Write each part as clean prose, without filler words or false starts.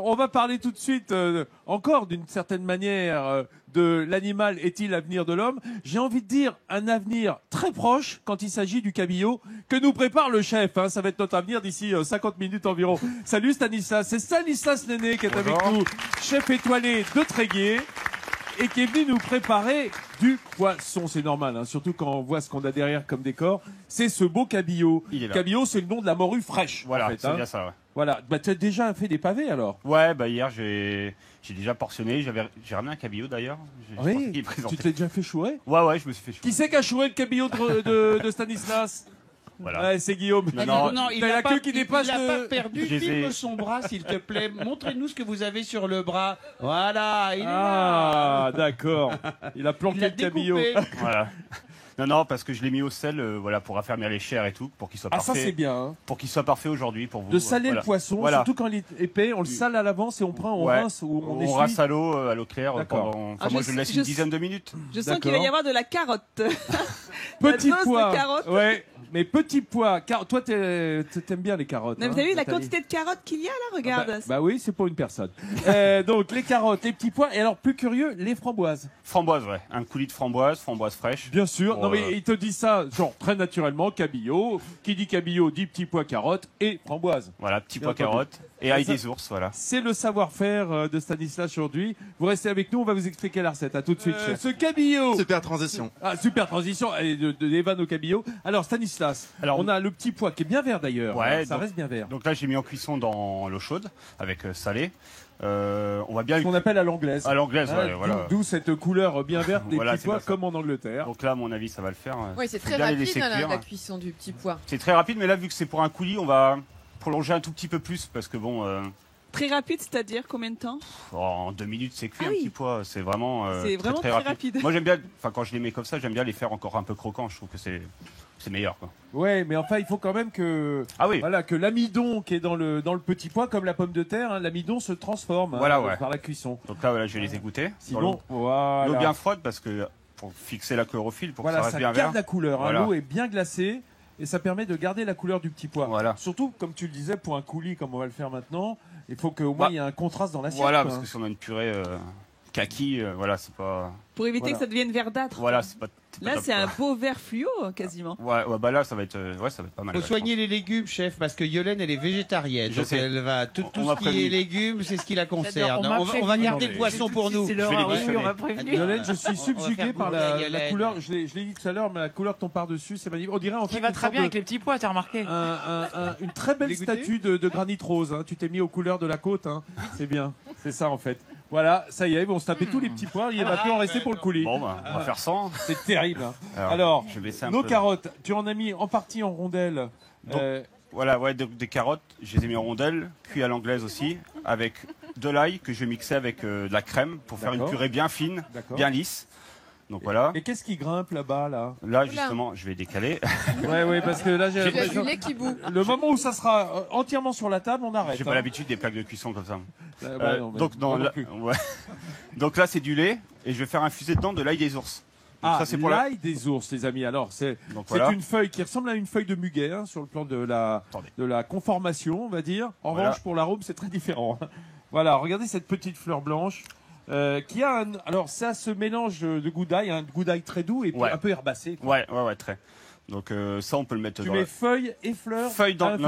On va parler tout de suite, encore d'une certaine manière, de l'animal est-il l'avenir de l'homme. J'ai envie de dire un avenir très proche quand il s'agit du cabillaud que nous prépare le chef. Hein. Ça va être notre avenir d'ici 50 minutes environ. Salut Stanislas, c'est Stanislas Lenné qui est avec nous, chef étoilé de Tréguier, et qui est venu nous préparer du poisson. C'est normal, hein, surtout quand on voit ce qu'on a derrière comme décor. C'est ce beau cabillaud. Cabillaud, c'est le nom de la morue fraîche. Voilà, en fait, c'est bien ça. Ouais. Voilà. Bah, tu as déjà fait des pavés alors? Ouais, bah hier j'ai déjà portionné. J'ai ramené un cabillaud d'ailleurs. Oui. Tu t'es déjà fait chourer? Ouais, je me suis fait chourer. Qui c'est qui a chouré le cabillaud de Stanislas? Voilà. Ouais, c'est Guillaume. Non, il la n'a queue pas, qui dépasse il a le... pas perdu. Filme son bras, s'il te plaît. Montrez-nous ce que vous avez sur le bras. Voilà, il est là. Ah, d'accord. Il a planqué le cabillaud. Voilà. Non, parce que je l'ai mis au sel, voilà, pour affermir les chairs et tout, pour qu'il soit parfait. Ah, ça c'est bien. Hein. Pour qu'il soit parfait aujourd'hui pour vous. De saler le poisson, voilà. surtout quand il est épais, on le sale à l'avance et on prend, on rince ou on essuie. On rince à l'eau claire pendant. Enfin, moi, je le laisse une dizaine de minutes. Je sens qu'il va y avoir de la carotte. Petit pois. Carotte. Ouais. Mais petit pois, toi t'aimes bien les carottes. Mais vous avez vu la quantité de carottes qu'il y a là, regarde. Bah oui, c'est pour une personne. Donc les carottes, les petits pois, et alors plus curieux, les framboises. Framboises, ouais. Un coulis de framboises fraîches. Bien sûr. Non mais il te dit ça, genre très naturellement, cabillaud. Qui dit cabillaud dit petits pois, carottes et framboises. Voilà, petits pois, carottes et ail des ours, voilà. C'est le savoir-faire de Stanislas aujourd'hui. Vous restez avec nous, on va vous expliquer la recette. À tout de suite. Ce cabillaud. Super transition. Ah, super transition. Allez, de l'Evan au cabillaud. Alors Stanislas. Alors, on a le petit pois qui est bien vert d'ailleurs. Ouais, ça reste bien vert. Donc là, j'ai mis en cuisson dans l'eau chaude avec salé. On va bien. Ce qu'on appelle à l'anglaise. À l'anglaise, ouais, voilà. D'où cette couleur bien verte des voilà, petits pois, comme en Angleterre. Donc là, à mon avis, ça va le faire. Oui, c'est très rapide la cuisson du petit pois. C'est très rapide, mais là, vu que c'est pour un coulis, on va prolonger un tout petit peu plus parce que bon. Très rapide, c'est-à-dire combien de temps? En 2 minutes, c'est cuit un petit pois. C'est vraiment, très rapide. Moi, j'aime bien, quand je les mets comme ça, j'aime bien les faire encore un peu croquants. Je trouve que c'est meilleur, quoi. Ouais, mais enfin, il faut quand même que, voilà, que l'amidon qui est dans le petit pois, comme la pomme de terre, hein, l'amidon se transforme par la cuisson. Donc là, voilà, je vais les égoutter. Sinon, l'eau bien froide parce que pour fixer la chlorophylle, pour que ça reste bien vert. Ça garde la couleur. Hein, l'eau est bien glacée et ça permet de garder la couleur du petit pois. Voilà. Surtout, comme tu le disais, pour un coulis, comme on va le faire maintenant, il faut qu'au moins il y ait un contraste dans l'assiette. Voilà, parce que si on a une purée kaki, voilà, c'est pas. Pour éviter que ça devienne verdâtre. Voilà, c'est pas. Là, c'est un beau vert fluo, quasiment. Ouais, bah là, ça va être pas mal. Faut soigner les légumes, chef, parce que Yolène, elle est végétarienne. Donc elle va tout ce qui est légumes, c'est ce qui la concerne. On va garder le poisson pour nous. On m'a prévenu. Yolène, je suis subjugué par la couleur. Je l'ai dit tout à l'heure, mais la couleur de ton par-dessus, c'est magnifique. On dirait en fait. Qui va très bien avec les petits pois, t'as remarqué? Une très belle statue de granit rose. Hein. Tu t'es mis aux couleurs de la côte. Hein. C'est bien. C'est ça en fait. Voilà, ça y est, on se tapait tous les petits pois, il va plus en rester pour le coulis. Bon, bah, on va faire 100. C'est terrible. Hein. Alors nos carottes, tu en as mis en partie en rondelles. Donc, voilà, ouais, des carottes, je les ai mis en rondelles, cuit à l'anglaise aussi, avec de l'ail que je vais mixer avec de la crème pour faire une purée bien fine, bien lisse. Donc voilà. Et qu'est-ce qui grimpe là-bas là? Là justement, je vais décaler. Ouais, parce que là j'ai l'impression qui bout. Le moment où ça sera entièrement sur la table, on arrête. J'ai pas l'habitude des plaques de cuisson comme ça. Non, donc là c'est du lait et je vais faire infuser dedans de l'ail des ours. Donc ça c'est pour l'ail des ours, les amis. Alors c'est une feuille qui ressemble à une feuille de muguet hein, sur le plan de la conformation, on va dire. En revanche pour l'arôme c'est très différent. Voilà, regardez cette petite fleur blanche. Qui a alors ça ce mélange de goût d'ail, un goût d'ail très doux et un peu herbacé. Ouais, très. Donc ça on peut le mettre. Tu mets feuilles et fleurs. Feuilles dans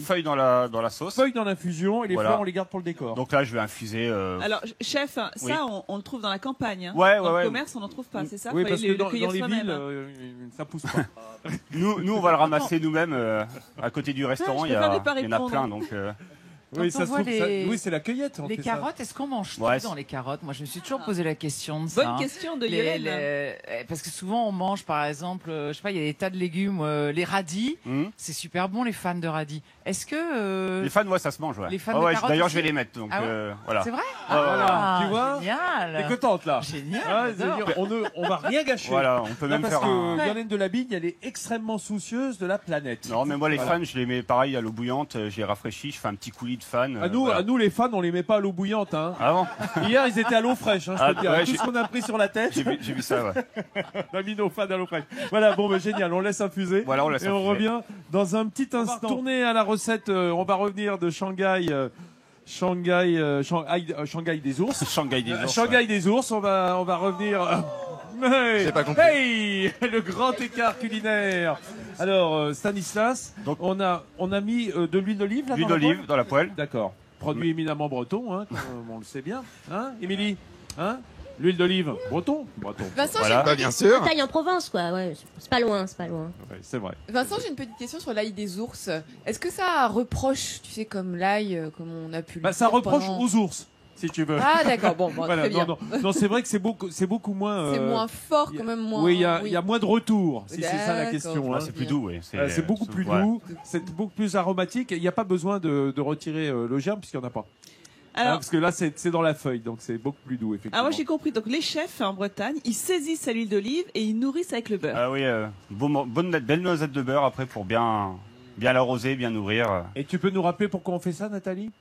feuilles dans la sauce. Feuilles dans l'infusion et les fleurs on les garde pour le décor. Donc là je vais infuser. Alors chef, ça on le trouve dans la campagne. Hein. Ouais. Dans le commerce on n'en trouve pas, c'est ça? Oui, parce que dans les villes ça pousse pas. nous on va le ramasser nous-mêmes à côté du restaurant. Il y en a plein donc. Oui, oui, c'est la cueillette. Les carottes, est-ce qu'on mange tout dans les carottes? Moi, je me suis toujours posé la question de ça. Bonne question de Yolène. Parce que souvent, on mange, par exemple, je sais pas, il y a des tas de légumes, les radis. C'est super bon, les fans de radis. Est-ce que les fans, ça se mange, ouais. Les fans de carottes d'ailleurs, je vais les mettre. Donc, voilà. C'est vrai. Tu vois? Génial. T'es contente là? Génial. On va rien gâcher. Voilà, on peut même faire. Parce que Yolène de la Bigne, elle est extrêmement soucieuse de la planète. Non, mais moi, les fans, je les mets pareil à l'eau bouillante. Je les rafraîchis. Je fais un petit coulis de fans. À nous, les fans, on les met pas à l'eau bouillante. Hein. Ah bon? Hier, ils étaient à l'eau fraîche. Hein, je peux te dire. Ouais, tout ce qu'on a pris sur la tête. J'ai vu ça, ouais. On a mis nos fans à l'eau fraîche. Voilà, bon, génial. On laisse infuser. Voilà, on revient dans un petit instant. Tourner à la recette. On va revenir de Shanghai. Shanghai des ours. Shanghai des ours. Shanghai des ours, on va revenir. J'ai pas compris. Hey, le grand écart culinaire. Alors, Stanislas, donc, on a mis de l'huile d'olive là. L'huile d'olive dans la poêle. D'accord. Produit éminemment breton, hein, comme on le sait bien. Hein, Émilie, hein? L'huile d'olive, breton. Vincent, voilà. Bien sûr. Taille en Provence, quoi. Ouais, c'est pas loin, c'est pas loin. Ouais, c'est vrai. Vincent, j'ai une petite question sur l'ail des ours. Est-ce que ça reproche, tu sais, comme l'ail, comme on a pu le ça dire reproche pendant... aux ours, si tu veux. Ah d'accord, bon, voilà, très bien. Non, c'est vrai que c'est beaucoup moins. C'est moins fort, quand même moins. Oui, il y a moins de retour, si c'est ça la question. Hein. C'est plus doux, oui. C'est beaucoup plus doux, c'est beaucoup plus aromatique. Il n'y a pas besoin de retirer le germe puisqu'il n'y en a pas. Alors, parce que là, c'est dans la feuille, donc c'est beaucoup plus doux, effectivement. Ah, moi j'ai compris. Donc les chefs en Bretagne, ils saisissent à l'huile d'olive et ils nourrissent avec le beurre. Ah oui, belle noisette de beurre après pour bien l'arroser, bien nourrir. Et tu peux nous rappeler pourquoi on fait ça, Nathalie?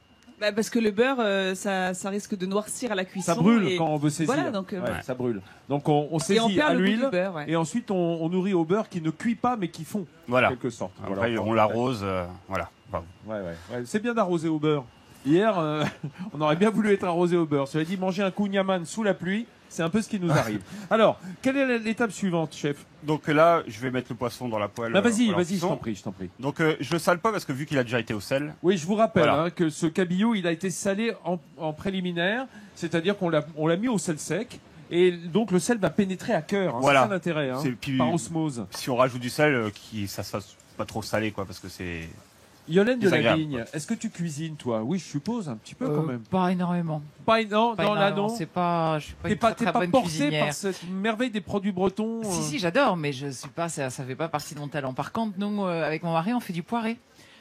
Parce que le beurre, ça risque de noircir à la cuisson. Ça brûle quand on veut saisir. Voilà, donc ça brûle. Donc on saisit à l'huile et ensuite on nourrit au beurre qui ne cuit pas mais qui fond. Voilà. En quelque sorte. Après on l'arrose, voilà. Ouais. C'est bien d'arroser au beurre. Hier, on aurait bien voulu être arrosé au beurre. Cela dit, manger un kouign-amann sous la pluie, c'est un peu ce qui nous arrive. Alors, quelle est l'étape suivante, chef? Donc là, je vais mettre le poisson dans la poêle. Vas-y, je t'en prie. Donc je le sale pas parce que vu qu'il a déjà été au sel. Oui, je vous rappelle que ce cabillaud, il a été salé en préliminaire, c'est-à-dire qu'on l'a mis au sel sec. Et donc le sel va pénétrer à cœur. Voilà. C'est ça l'intérêt, par osmose. Si on rajoute du sel, ça pas trop salé, quoi, parce que c'est... Yolène de la Vigne, est-ce que tu cuisines, toi? Oui, je suppose, un petit peu quand même. Pas énormément. Non, je suis pas une très bonne portée cuisinière. par cette merveille des produits bretons? Si, j'adore, mais je suis pas, ça fait pas partie de mon talent. Par contre, nous, avec mon mari, on fait du poiré.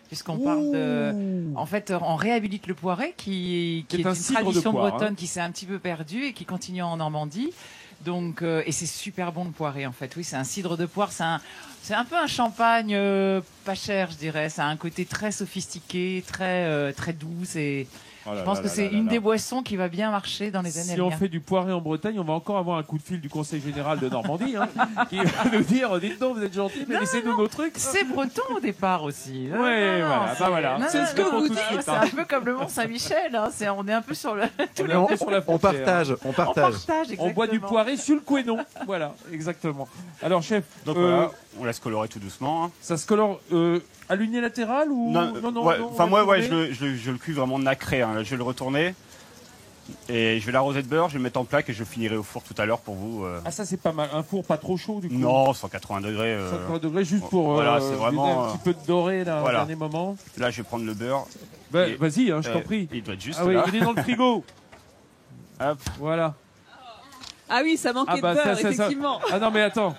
Puisqu'on parle de... En fait, on réhabilite le poiré, qui est une tradition bretonne qui s'est un petit peu perdue et qui continue en Normandie. Donc, et c'est super bon le poiré, en fait. Oui, c'est un cidre de poire, c'est un peu un champagne pas cher, je dirais. Ça a un côté très sophistiqué, très doux. Je pense que c'est une des boissons qui va bien marcher dans les années à venir. Si on fait du poiré en Bretagne, on va encore avoir un coup de fil du Conseil Général de Normandie qui va nous dire, dites donc, vous êtes gentils, mais laissez-nous nos trucs. C'est breton au départ aussi. Voilà. C'est ce que vous dites. C'est un peu comme le Mont-Saint-Michel. On est un peu sur le... On partage. On boit du poiré sur le Couesnon. Voilà, exactement. Alors, chef... Donc voilà, on laisse colorer tout doucement. Ça se colore... à l'unilatéral ou non, enfin moi je le cuis vraiment nacré, hein. Je vais le retourner et je vais l'arroser de beurre, je vais le mettre en plaque et je le finirai au four tout à l'heure pour vous. Ah ça c'est pas mal, un four pas trop chaud du coup. Non, 180 degrés. 180 degrés juste pour voilà, c'est vraiment un petit peu de doré là, au dernier moment. Là je vais prendre le beurre. Vas-y, je t'en prie. Il doit être juste là. Oui, il est dans le frigo. Hop. Voilà. Ah oui, ça manquait de beurre, effectivement. Ah non mais attends.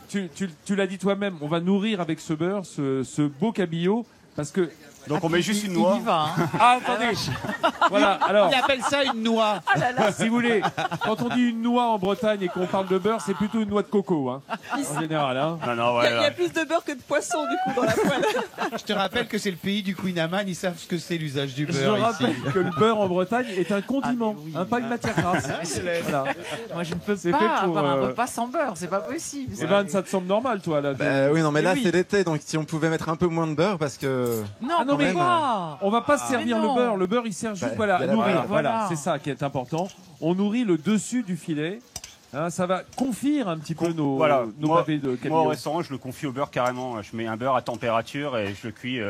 Tu l'as dit toi-même, on va nourrir avec ce beurre, ce beau cabillaud, parce que... Donc on met juste une noix. Il y va, hein. Ah, attendez. Voilà, alors... Il appelle ça une noix. Si vous voulez, quand on dit une noix en Bretagne et qu'on parle de beurre, c'est plutôt une noix de coco, hein, en général. Hein. Il y a plus de beurre que de poisson, du coup, dans la poêle. Je te rappelle que c'est le pays du kouign-amann, ils savent ce que c'est l'usage du beurre. Je rappelle que le beurre en Bretagne est un condiment, pas une matière grasse. Voilà. Moi, je ne peux pas avoir un repas sans beurre, c'est pas possible. Evan, ça te semble normal, toi, là? Oui, non, mais là, c'est l'été, donc si on pouvait mettre un peu moins de beurre, parce que... Non, mais quoi? On va pas se servir le beurre. Le beurre, il sert juste à nourrir. Voilà, c'est ça qui est important. On nourrit le dessus du filet. Hein, ça va confire un petit peu nos pavés de cabillaud. Moi, au restaurant, je le confie au beurre carrément. Je mets un beurre à température et je le cuis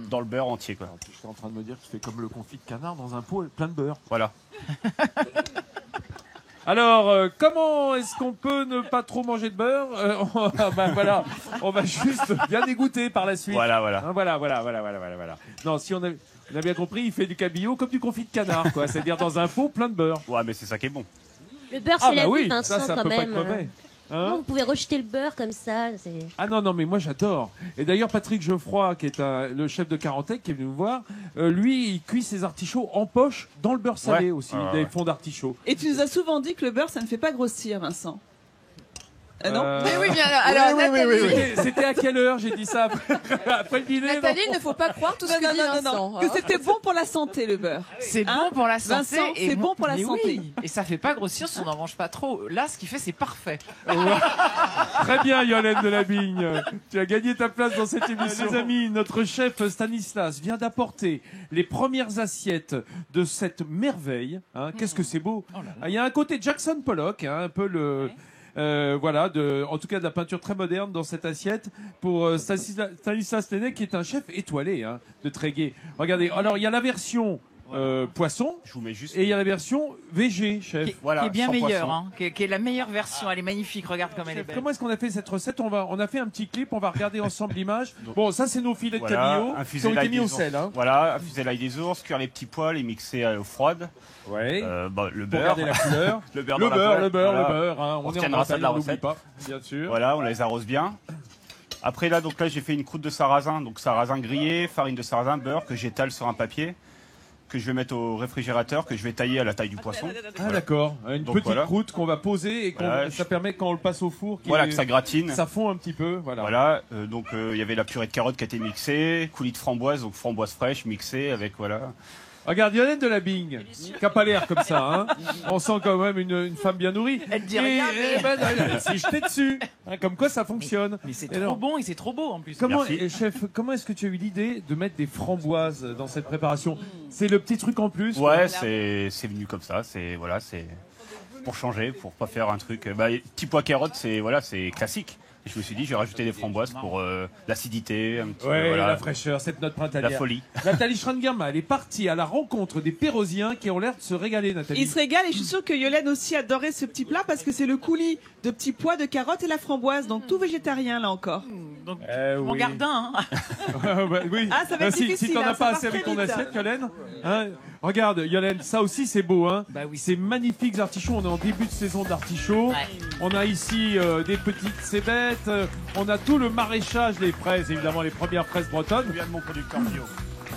dans le beurre entier. Quoi. Je suis en train de me dire que tu fais comme le confit de canard dans un pot plein de beurre. Voilà. Alors, comment est-ce qu'on peut ne pas trop manger de beurre? Voilà, on va juste bien dégoûter par la suite. Voilà. Hein, voilà. Non, si on a bien compris, il fait du cabillaud comme du confit de canard, quoi. C'est-à-dire dans un pot plein de beurre. Ouais, mais c'est ça qui est bon. Le beurre, c'est la vie, oui, Vincent, ça quand peut même. Pas être mauvais. Hein, vous pouvez rejeter le beurre comme ça. Ah non, mais moi j'adore. Et d'ailleurs, Patrick Geoffroy, qui est le chef de Carantec, qui est venu me voir, lui, il cuit ses artichauts en poche dans le beurre salé aussi, des fonds d'artichauts. Et tu nous as souvent dit que le beurre, ça ne fait pas grossir, Vincent. Non. Mais oui, bien alors, Nathalie. C'était à quelle heure j'ai dit ça après le dîner? Nathalie, il ne faut pas croire tout ce que dit Vincent. Que c'était bon pour la santé, le beurre. C'est bon pour la santé. Vincent, c'est bon pour la santé. Oui. Et ça fait pas grossir si on n'en mange pas trop. Là, ce qu'il fait, c'est parfait. Très bien, Yolène de la Bigne. Tu as gagné ta place dans cette émission. Les amis, notre chef Stanislas vient d'apporter les premières assiettes de cette merveille. Hein. Qu'est-ce que c'est beau. Il y a un côté Jackson Pollock, hein, un peu le... voilà, en tout cas de la peinture très moderne dans cette assiette pour Stanislas Lenné, qui est un chef étoilé, hein, de Tréguier. Regardez, alors il y a la version poisson, je vous mets juste... et il y a la version VG, chef. Qui est bien meilleure, hein, qui est la meilleure version. Elle est magnifique, regarde comme elle est belle. Comment est-ce qu'on a fait cette recette? On a fait un petit clip, on va regarder ensemble l'image. Bon, ça c'est nos filets de cabillaud qui ont été mis au sel. Hein. Voilà, infuser l'ail des ours, cuire les petits pois, les mixer à l'eau froide. Ouais. Le Pour beurre. garder la couleur. le beurre. Le beurre. Hein. On tiendra ça de la on n'oublie recette. Pas, bien sûr. Voilà, on les arrose bien. Après là, donc là, j'ai fait une croûte de sarrasin, donc sarrasin grillé, farine de sarrasin, beurre que j'étale sur un papier, que je vais mettre au réfrigérateur, que je vais tailler à la taille du poisson. Ah d'accord, une donc, petite croûte qu'on va poser et ça permet quand on le passe au four, que ça gratine, ça fond un petit peu. Voilà. Donc il y avait la purée de carottes qui a été mixée, coulis de framboise, donc framboise fraîche mixée avec voilà. Regarde Yolène de la Bigne, qui n'a pas l'air comme ça, hein. On sent quand même une femme bien nourrie. Elle dit rien, elle s'est jetée dessus. Hein, comme quoi ça fonctionne. Mais c'est trop bon et c'est trop beau en plus. Chef, comment est-ce que tu as eu l'idée de mettre des framboises dans cette préparation? C'est le petit truc en plus? Ouais, c'est venu comme ça. C'est pour changer, pour pas faire un truc. Petit pois carotte, c'est classique. Et je me suis dit, je vais rajouter des framboises pour l'acidité, un petit peu, la fraîcheur, cette note printanière. La folie. Nathalie Schrangerma, elle est partie à la rencontre des Pérosiens qui ont l'air de se régaler, Nathalie. Ils se régalent et je suis sûre que Yolène aussi adorait ce petit plat parce que c'est le coulis de petits pois, de carottes et la framboise, donc tout végétarien là encore. Donc, on garde un. Oui. Ah, ça va être difficile. Si t'en as pas ça assez avec part ton très vite. assiette, Yolène. Hein, regarde, Yolène, ça aussi c'est beau, hein. Bah oui. Ces magnifiques artichauts. On est en début de saison d'artichauts. Ouais. On a ici des petites cébettes. On a tout le maraîchage, les fraises, évidemment les premières fraises bretonnes. Tout vient de mon producteur bio.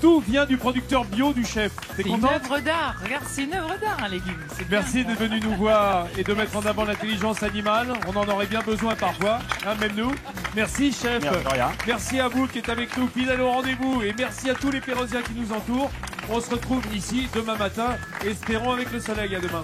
Tout vient du producteur bio du chef. T'es C'est une content? œuvre d'art. Regarde, c'est une œuvre d'art, un légume. Merci d'être venu nous voir et de mettre en avant l'intelligence animale. On en aurait bien besoin parfois, hein, même nous. Merci, chef. Merci à vous qui êtes avec nous, fidèles au rendez-vous. Et merci à tous les Pérosiens qui nous entourent. On se retrouve ici demain matin. Espérons avec le soleil. À demain.